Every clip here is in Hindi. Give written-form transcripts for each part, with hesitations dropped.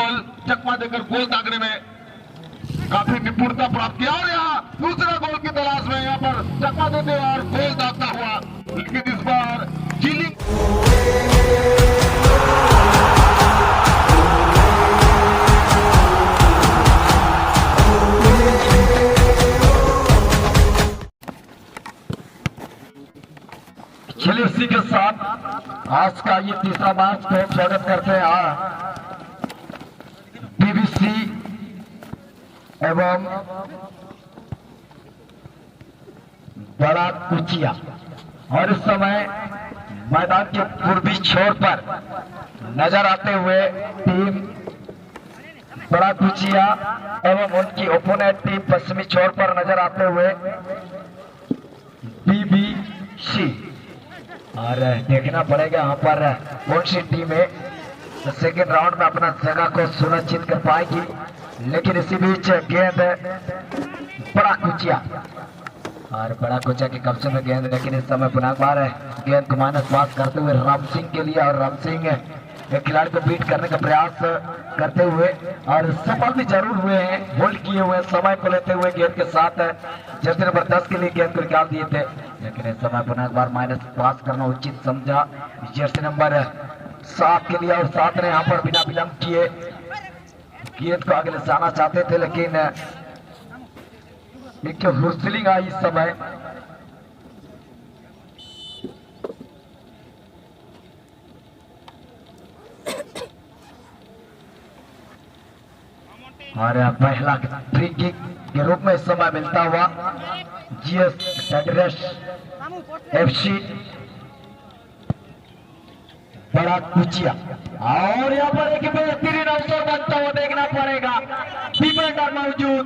गोल चकमा देकर गोल दागने में काफी निपुणता प्राप्त किया और यहाँ दूसरा गोल की तलाश में यहाँ पर चकमा देते और गोल दागता हुआ, लेकिन इस बार चिली चलिए इसी के साथ आज का ये तीसरा मैच को स्वागत करते हैं बीबीसी एवं बड़ा कुचिया। और इस समय मैदान के पूर्वी छोर पर नजर आते हुए टीम बड़ा कुचिया एवं उनकी ओपोनेंट टीम पश्चिमी छोर पर नजर आते हुए बीबीसी। और देखना पड़ेगा यहाँ पर कौन सी टीम है सेकेंड राउंड में अपना जगह को सुनिश्चित कर पाएगी। लेकिन इसी बीच गेंद बड़ा कुचिया और बड़ा कुचिया के कब्जे में गेंद, लेकिन इस समय पुनः बार गेंद को माइनस पास करते हुए राम सिंह के लिए, और राम सिंह खिलाड़ी को बीट करने का प्रयास करते हुए और सफल भी जरूर हुए हैं, होल्ड किए हुए समय को लेते हुए गेंद के साथ जर्सी नंबर 10 के लिए गेंद को निकाल दिए थे। लेकिन इस समय पुनः एक बार माइनस पास करना उचित समझा जर्सी नंबर 7 के लिए, और 7 ने यहाँ पर बिना विलंब किए गेंद को आगे ले जाना चाहते थे, लेकिन एक हुस्लिंग आई इस समय। और पहला फ्री किक के रूप में इस समय मिलता हुआ जीएस एड्रेस एफसी बड़ा कुचिया। और यहाँ पर एक बेहतरीन अवसर बनता हुआ देखना पड़ेगा, डिफेंडर मौजूद,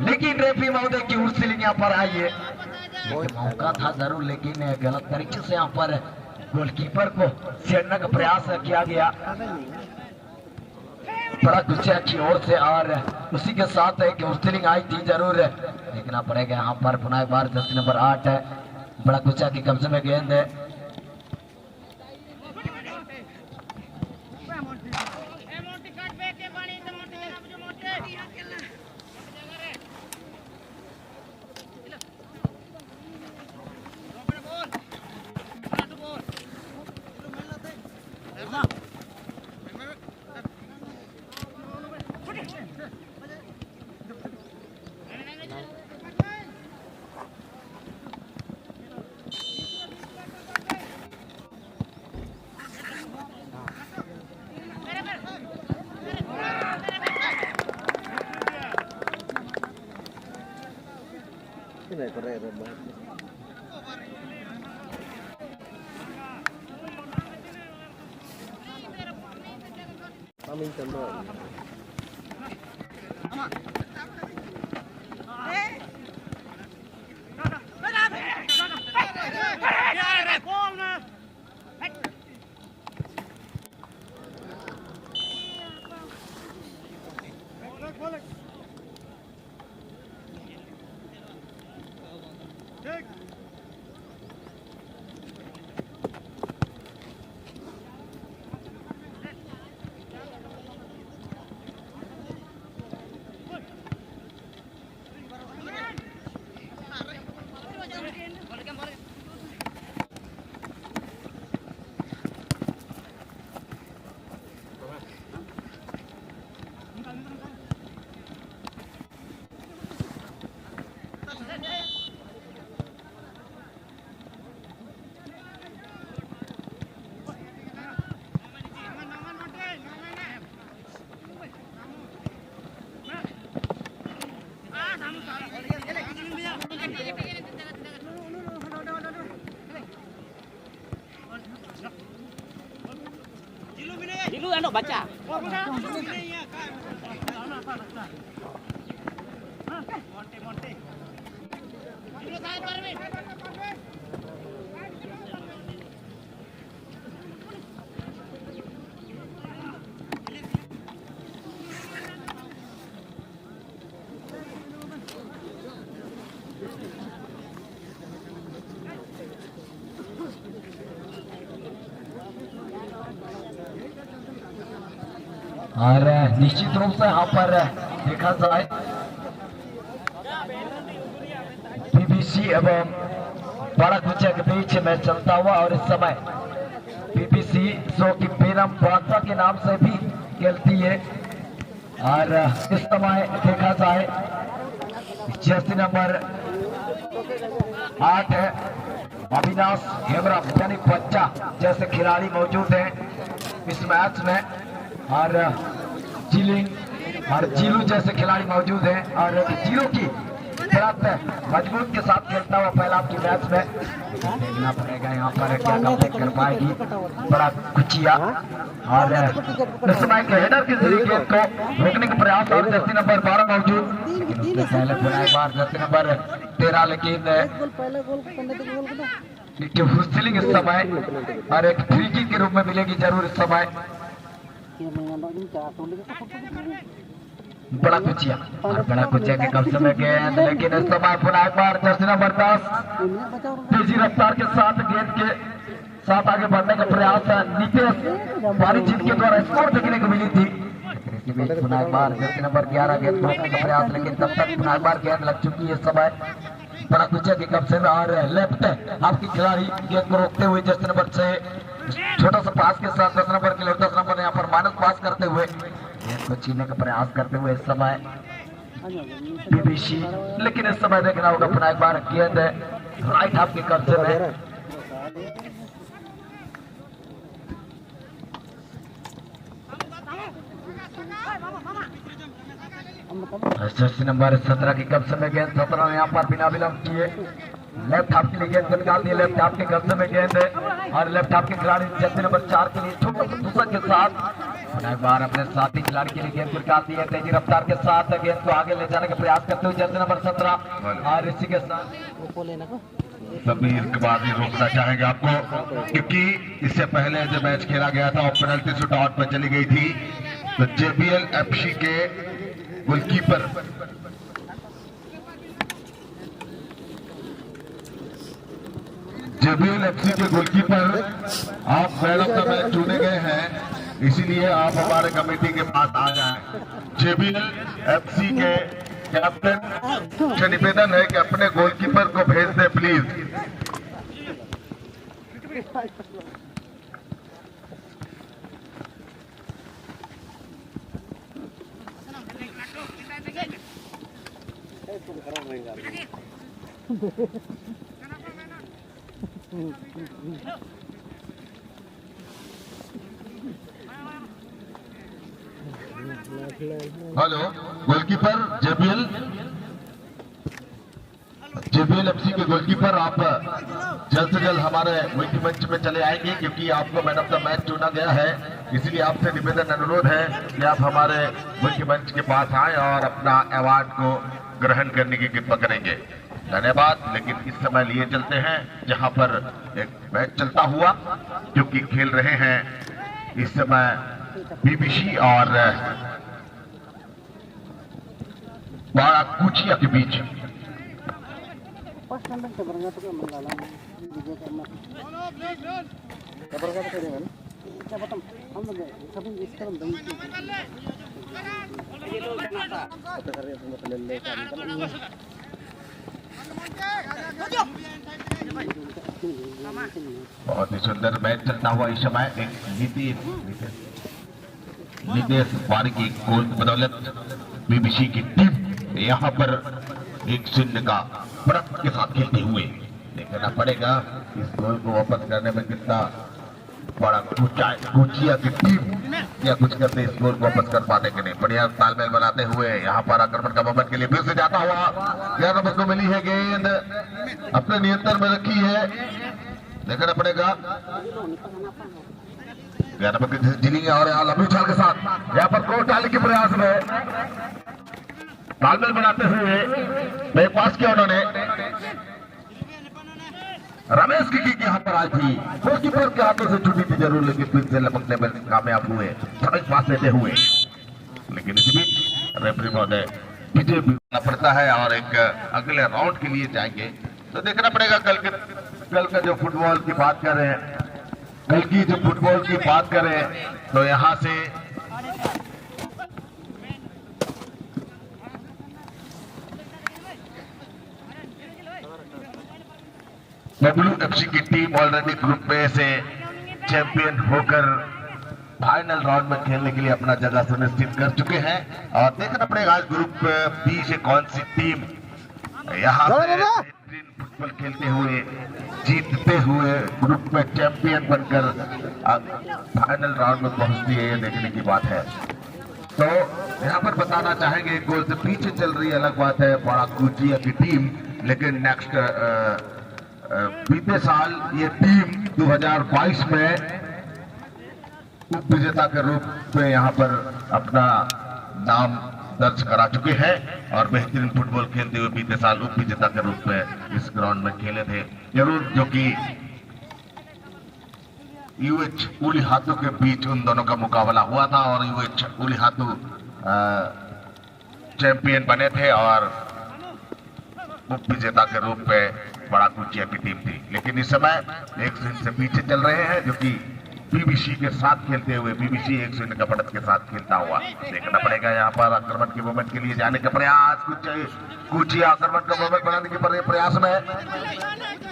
लेकिन रेफरी महोदय की हुस्लिंग यहाँ पर आई है। मौका था जरूर, लेकिन गलत तरीके से यहाँ पर गोलकीपर को छेड़ने का प्रयास किया गया बड़ा गुस्सा की ओर से। और उसी के साथ एक हुस्लिंग आई थी जरूर, देखना पड़ेगा यहाँ पर पुनः एक बार जर्सी नंबर 8 है बड़ा गुस्सा के कब्जे में गेंद है। Dulu anak baca. Monte monte. Dulu saya Parvin. और निश्चित रूप से यहाँ पर देखा जाए बीबीसी एवं बड़ा कुचा के बीच में चलता हुआ, और इस समय बीबीसी जो कि बेनम बादशाह के नाम से भी खेलती है। और इस समय देखा जाए जर्सी नंबर 8 है अविनाश हेमरम यानी बच्चा जैसे खिलाड़ी मौजूद हैं इस मैच में, और जिलिंग और जीलू जैसे खिलाड़ी मौजूद हैं। और जीलू की मजबूत के साथ खेलता हुआ पहला की मैच में देखना पड़ेगा यहाँ पर क्या कंप्लीट कर पाएगी बड़ा कुचिया। और इस समय के हेडर के जरिए गेंद को रोकने का प्रयास, और जर्सी नंबर 12 मौजूद, लेकिन उससे पहले पुनः एक बार जर्सी नंबर 13 लेकिन हुस्लिंग इस समय और एक फ्री किक के रूप में मिलेगी जरूर इस समय। बड़ा कुचिया और बड़ा कुचिया के कब्जे में गेंद, लेकिन इस समय पुनः एक बार जर्सी नंबर 10 तेजी रफ्तार के साथ गेंद के साथ आगे बढ़ने का प्रयास नितेश बारीजीत के द्वारा स्कोर देखने को मिली थी। इसी बीच पुनः एक बार जर्सी नंबर 11 गेंद रोकने का प्रयास, लेकिन तब तक पुनः एक बार गेंद लग चुकी है इस समय बड़ा कुचिया के कब्जे में। और लेफ्ट आपकी खिलाड़ी गेंद को रोकते हुए जर्सी नंबर 6 छोटा सा पास के साथ 10 नंबर के लिए 10 नंबर यहाँ पर माइनस पास करते हुए गेंद को छीनने का प्रयास करते हुए इस समय बीबीसी, लेकिन इस समय देखना होगा पुनः एक बार गेंद राइट हाफ के कब्जे में। जर्सी नंबर 17 की कब्जे में गेंद, 17 ने यहाँ पर बिना विलंब किए लेफ्ट हाफ के लिए गेंद निकाल दी, लेफ्ट हाफ के कब्जे में गेंद है। और लेफ्ट हाफ के खिलाड़ी जर्सी नंबर 4 के लिए छोटा सा दूसरा के साथ एक बार अपने साथी खिलाड़ी के लिए गेंद को निकाल दी है तेजी रफ्तार के साथ, गेंद को आगे ले जाने का प्रयास करते हुए जर्सी नंबर 17। और इसी के साथ समीर कबादी रोकना चाहेंगे आपको, क्योंकि इससे पहले जो मैच खेला गया था और पेनल्टी शूटआउट पर चली गई थी, तो जेबीएल एफसी के गोलकीपर आप मैन ऑफ द मैच चुने गए हैं, इसीलिए आप हमारे कमेटी के पास आ जाएं। जेबीएल एफसी के कैप्टन से निवेदन है कि अपने गोलकीपर को भेज दे please. Hello goalkeeper JBL FC के गोलकीपर, आप जल्द से जल्द हमारे मीटिंग मंच में चले आएंगे, क्योंकि आपको मैन ऑफ द मैच चुना गया है। इसलिए आपसे निवेदन अनुरोध है कि आप हमारे मीटिंग मंच के पास आए और अपना अवार्ड को ग्रहण करने की कृपा करेंगे। धन्यवाद। लेकिन इस समय लिए चलते हैं जहां पर एक मैच चलता हुआ, क्योंकि खेल रहे हैं इस समय बीबीसी और बड़ा कुचिया के बीच। बहुत ही सुंदर मैच चलता हुआ इस समय एक नितेश बारी की गोल बदौलत बीबीसी की टीम यहाँ पर 1-0 का बढ़त के साथ खेलते हुए देखना पड़ेगा इस गोल को वापस करने में कितना बड़ा कुचिया की टीम या कुछ करते इस गोल को वापस कर पाने के लिए बढ़िया तालमेल बनाते हुए यहाँ पर आक्रमण का मोमेंट के लिए फिर से जाता हुआ 11 नंबर को मिली है गेंद, अपने नियंत्रण में रखी है, देखना पड़ेगा 11 नंबर की जिलिंग और लंबी उछाल के साथ यहाँ पर कोट डालने के प्रयास में तालमेल बनाते हुए बैक पास किया उन्होंने। रमेश की किक यहाँ पर आई थी, गोलकीपर के हाथों से छूटी थी जरूर, लेकिन फिर से लपकने में कामयाब हुए रमेश पास लेते हुए। लेकिन इस बीच रेफरी महोदय विजय भी पड़ता है और एक अगले राउंड के लिए जाएंगे। तो देखना पड़ेगा कल का जो फुटबॉल की बात करें, कल की जो फुटबॉल की बात करें तो यहाँ से बबलू एफसी की टीम ऑलरेडी ग्रुप में से चैंपियन होकर फाइनल राउंड में खेलने के लिए अपना जगह सुनिश्चित कर चुके हैं। और देखना पड़ेगा आज ग्रुप बी से कौन सी टीम यहाँ से फुटबॉल खेलते हुए जीतते हुए ग्रुप में चैंपियन बनकर फाइनल राउंड में पहुंचती है, ये देखने की बात है। तो यहाँ पर बताना चाहेंगे, एक गोल से पीछे चल रही अलग बात है बड़ा कुचिया की टीम, लेकिन नेक्स्ट बीते साल ये टीम 2022 में उप विजेता के रूप में यहाँ पर अपना नाम दर्ज करा चुके हैं और बेहतरीन फुटबॉल खेलते हुए बीते साल उप विजेता के रूप में इस ग्राउंड में खेले थे जरूर, जो कि यूएच उली हाथों के बीच उन दोनों का मुकाबला हुआ था और यूएच उली हाथों चैंपियन बने थे और उप विजेता के रूप में बड़ा कुचिया की टीम थी। लेकिन इस समय 1-0 से पीछे चल रहे हैं, जो कि बीबीसी के साथ खेलते हुए बीबीसी 1-0 का बढ़त के साथ खेलता हुआ देखना पड़ेगा। यहाँ पर आक्रमण के मोमेंट के लिए जाने का प्रयास, कुछ आक्रमण का मोमेंट बनाने के प्रयास में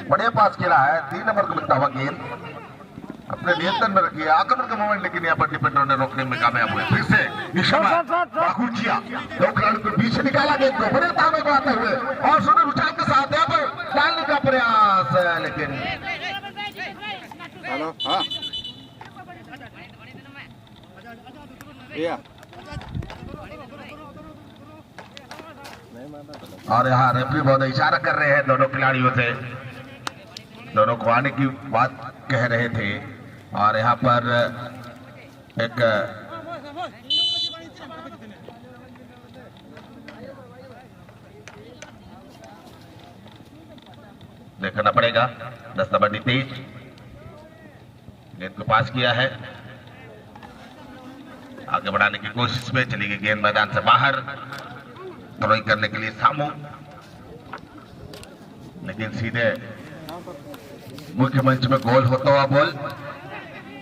बढ़िया पास खेला है, 3 नंबर को मिलता हुआ गेंद अपने नियंत्रण में रखिए आक्रमण का मोमेंट, लेकिन यहाँ पर डिफेंडर ने रोकने में कामयाब हुए। फिर से बाकुचिया 2 खिलाड़ियों को पीछे निकाला गेंद को बड़े तामे को आते हुए और सुंदर उछाल के साथ यहाँ पर डालने का प्रयास, लेकिन हेलो हाँ और यहाँ रेफरी बहुत इशारा कर रहे हैं दोनों खिलाड़ियों से, दोनों को आने की बात कह रहे थे। और यहाँ पर एक देखना पड़ेगा 10 नंबर नीतीश गेंद को पास किया है, आगे बढ़ाने की कोशिश में चली गई गेंद मैदान से बाहर, थ्रोइंग करने के लिए सामू, लेकिन सीधे मुख्य मंच में गोल होता हुआ बॉल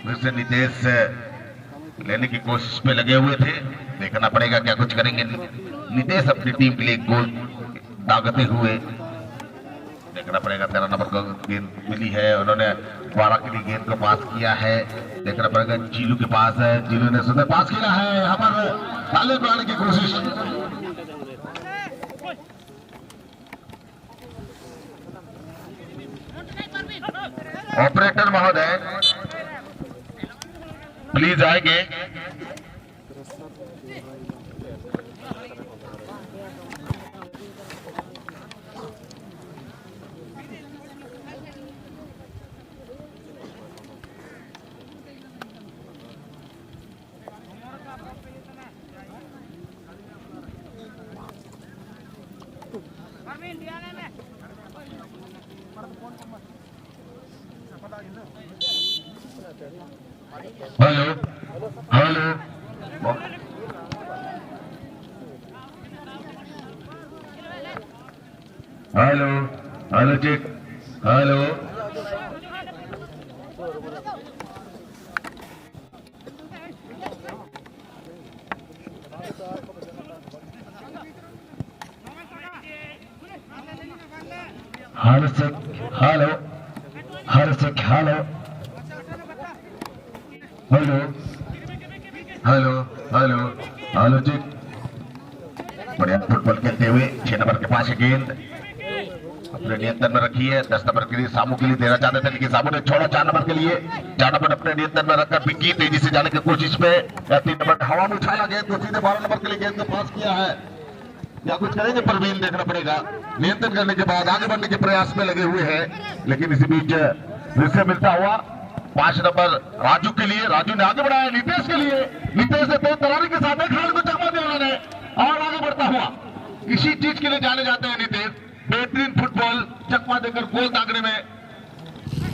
फिर से नितेश लेने की कोशिश में लगे हुए थे। देखना पड़ेगा क्या कुछ करेंगे नितेश अपनी टीम के लिए गोल दागते हुए। देखना पड़ेगा 13 नंबर को गेंद मिली है, उन्होंने 12 के लिए गेंद को पास किया है। देखना पड़ेगा जीलू के पास है, जीलू ने सुंदर पास किया है, यहाँ पर ताले को आने की कोशिश। ऑपरेटर महोदय प्लीज आएंगे। Hello hello hello hello check hello hello check hello hello check hello hello hello hello hello जी बढ़िया फुटबॉल खेलते हुए 6 नंबर के पास गेंद अपने नियंत्रण में रखी है। 10 नंबर के लिए सामू के लिए देना चाहते थे, लेकिन सामू ने छोड़ा 4 नंबर के लिए। 4 नंबर अपने नियंत्रण में रखकर पिंकी तेजी से जाने की कोशिश में 3 नंबर हवा में उछाला गेंद को सीधे 12 नंबर के लिए गेंद को पास किया है। या कुछ करेंगे परवीन, देखना पड़ेगा। नियंत्रण करने के बाद आगे बढ़ने के प्रयास में लगे हुए हैं, लेकिन इसी बीच विषय मिलता हुआ 5 नंबर राजू के लिए, राजू ने आगे बढ़ाया नितेश के लिए, नितेश ने तेज तरारी के साथ खिलाड़ी को चकमा दिया उन्होंने और आगे बढ़ता हुआ इसी चीज के लिए जाने जाते हैं नितेश। बेहतरीन फुटबॉल चकमा देकर गोल दागने में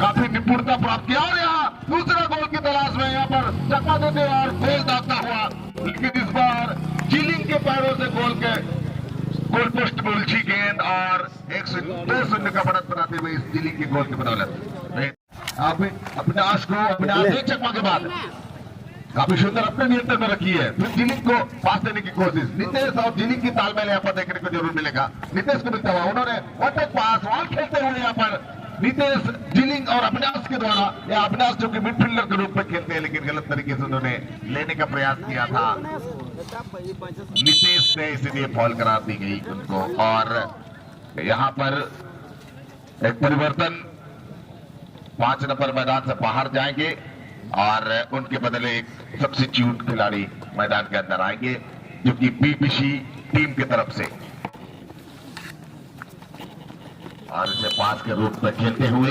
काफी निपुणता प्राप्त किया और यहाँ दूसरा गोल की तलाश में यहाँ पर चकमा देते और गोल दागता हुआ, लेकिन इस बार चिलिंग के पैरों से गोल पोस्ट में उलझी गेंद और 1-0 का बढ़त बनाते हुए इस चिलिंग के गोल की बदौलत आप अपने आश को अपने आप एक चकमा के बाद काफी सुंदर अपने नियंत्रण में रखी है। फिर जिलिंग को पास देने की कोशिश, नितेश और जिलिंग की तालमेल यहाँ पर देखने को जरूर मिलेगा। नितेश को मिलता हुआ उन्होंने पास वॉल खेलते हुए यहाँ पर नितेश जिलिंग और अविनाश के द्वारा, या अविनाश जो कि मिडफील्डर के रूप में खेलते हैं लेकिन गलत तरीके से उन्होंने लेने का प्रयास किया था नितेश से, इसलिए फॉल करार दी गई उनको। और यहाँ पर एक परिवर्तन, 5 नंबर मैदान से बाहर जाएंगे और उनके बदले एक सब्स्टिट्यूट खिलाड़ी मैदान के अंदर आएंगे जो कि बीबीसी टीम की तरफ से, और इसे पास के रूप में खेलते हुए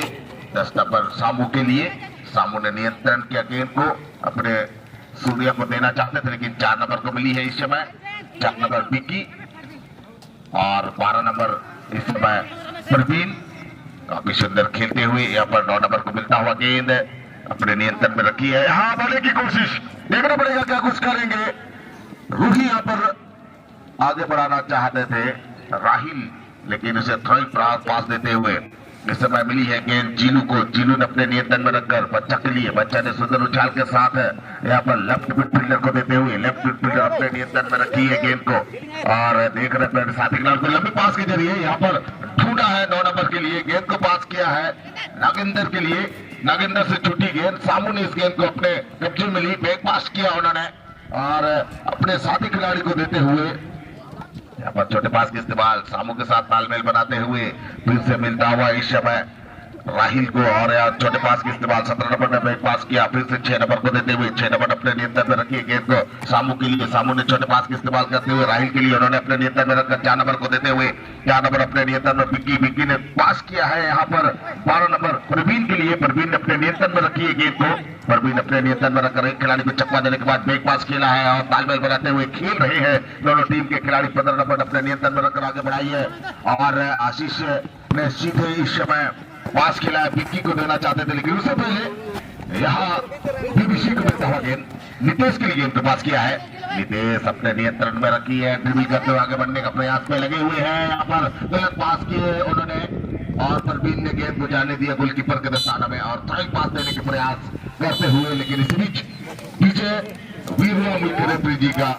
10 नंबर सामू के लिए। सामू ने नियंत्रण किया गेंद को, अपने सूर्य को देना चाहते थे लेकिन 4 नंबर को मिली है इस समय, 4 नंबर बिक्की और 12 नंबर इस समय प्रवीण। काफी सुंदर खेलते हुए यहाँ पर 9 नंबर को मिलता हुआ गेंद अपने नियंत्रण में रखी है। यहाँ बढ़ने की कोशिश, देखना पड़ेगा क्या कुछ करेंगे। रूही यहाँ पर आगे बढ़ाना चाहते थे राहिल, लेकिन उसे थ्रोइंग पास देते हुए इस समय मिली है गेंद जीलू को। जीलू ने अपने नियंत्रण में रखकर बच्चा के लिए, बच्चा ने सुंदर उछाल के साथ यहाँ पर लेफ्ट मिडफील्डर को देते हुए, लेफ्ट मिडफील्डर अपने नियंत्रण में रखी है गेंद को और देख रहे हैं साथी खिलाड़ी को लंबी पास के जरिए यहाँ पर ढूंढा है 9 नंबर के लिए, गेंद को पास किया है नागेंद्र के लिए। नागेंद्र से छूटी गेंद, सामू ने इस गेंद को अपने कब्जे में ली, बैक पास किया उन्होंने और अपने साथी खिलाड़ी को देते हुए यहाँ पर छोटे पास का इस्तेमाल, सामू के साथ तालमेल बनाते हुए फिर से मिलता हुआ इस समय राहिल को, और यहाँ छोटे पास का इस्तेमाल 17 नंबर ने बैक पास किया, फिर से 6 नंबर को देते हुए 6 नंबर अपने नियंत्रण में रखी गेंद को सामू के लिए। सामू ने छोटे पास का इस्तेमाल करते हुए राहिल के लिए उन्होंने अपने नियंत्रण में रखकर 4 नंबर को देते हुए 4 नंबर अपने नियंत्रण में बिक्की ने पास किया है यहाँ पर 12 नंबर प्रवीण के लिए। प्रवीण ने अपने नियंत्रण में रखी है गेंद को, प्रवीण अपने नियंत्रण में रखकर एक खिलाड़ी को चक्का देने के बाद बैक पास खेला है और तालमेल बनाते हुए खेल रहे हैं दोनों टीम के खिलाड़ी। 15 नंबर अपने नियंत्रण में रखकर आगे बढ़ाई है और आशीष ने सीधे इस समय पास खेला है, बिक्की को देना चाहते थे लेकिन उससे पहले यहाँ बीबीसी को मिलता हुआ गेंद नितेश के लिए गेंद को पास किया है। नितेश अपने नियंत्रण में रखी है, ड्रिबल करते हुए आगे बढ़ने का प्रयास में लगे हुए हैं, यहाँ पर गलत पास किए उन्होंने और प्रवीण ने गेंद को जाने दिया गोलकीपर के दस्ताना में और थ्रोइंग पास देने के प्रयास करते हुए, लेकिन इस बीच पीछे वीरवा मुख्य रेफरी जी का